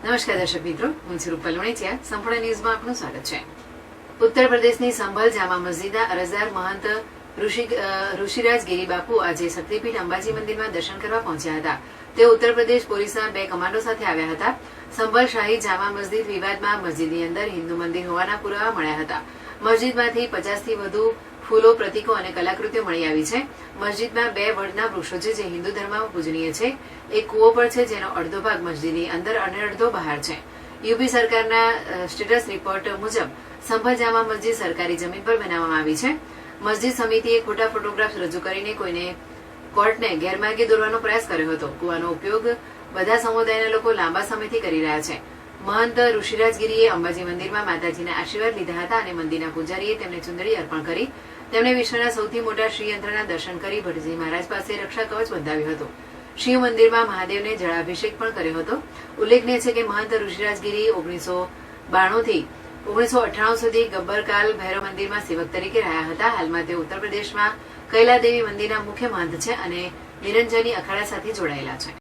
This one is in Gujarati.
નમસ્કાર દર્શક મિત્રો, હું છું રૂપલ વણેચિયા. સંપૂર્ણ ન્યૂઝમાં આપનું સ્વાગત છે. ઉત્તર પ્રદેશની સંભલ જામા મસ્જિદના અરજદાર મહંત ઋષિરાજ ગિરી બાપુ આજે શક્તિપીઠ અંબાજી મંદિરમાં દર્શન કરવા પહોંચ્યા હતા. તેઓ ઉત્તર પ્રદેશ પોલીસના 2 કમાન્ડો સાથે આવ્યા હતા. સંભલ શાહી જામા મસ્જિદ વિવાદમાં મસ્જિદની અંદર હિન્દુ મંદિર હોવાના પુરાવા મળ્યા હતા. મસ્જિદમાંથી 50થી વધુ ફૂલો, પ્રતીકો અને કલાકૃતિઓ મળી આવી છે. મસ્જિદમાં 2 વડના વૃક્ષો છે જે હિન્દુ ધર્મમાં પૂજનીય છે. એક કૂવો પણ છે જેનો અડધો ભાગ મસ્જિદની અંદર અને અડધો બહાર છે. યુપી સરકારના સ્ટેટસ રિપોર્ટ મુજબ સંભલ જામા મસ્જિદ સરકારી જમીન પર બનાવવામાં આવી છે. મસ્જિદ સમિતિએ ખોટા ફોટોગ્રાફ્સ રજૂ કરીને કોઈને કોર્ટને ગેરમાર્ગે દોરવાનો પ્રયાસ કર્યો હતો. કૂવાનો ઉપયોગ બધા સમુદાયના લોકો લાંબા સમયથી કરી રહ્યા છે. મહંત ઋષિરાજગીરીએ અંબાજી મંદિરમાં માતાજીના આશીર્વાદ લીધા હતા અને મંદિરના પૂજારીએ તેમને ચુંદડી અર્પણ કરી. તેમણે વિશ્વના સૌથી મોટા શ્રીયંત્રના દર્શન કરી ભટજી મહારાજ પાસે રક્ષા કવચ બંધાવ્યું હતું. શિવ મંદિરમાં મહાદેવને જળાભિષેક પણ કર્યો હતો. ઉલ્લેખનીય છે કે મહંત ઋષિરાજગીરી 1992 થી 1998 સુધી ગબ્બરકાલ ભૈરવ મંદિરમાં સેવક તરીકે રહ્યા હતા. હાલમાં તેઓ ઉત્તર પ્રદેશમાં કૈલાદેવી મંદિરના મુખ્ય મહંત છે અને નિરંજની અખાડા સાથે જોડાયેલા છે.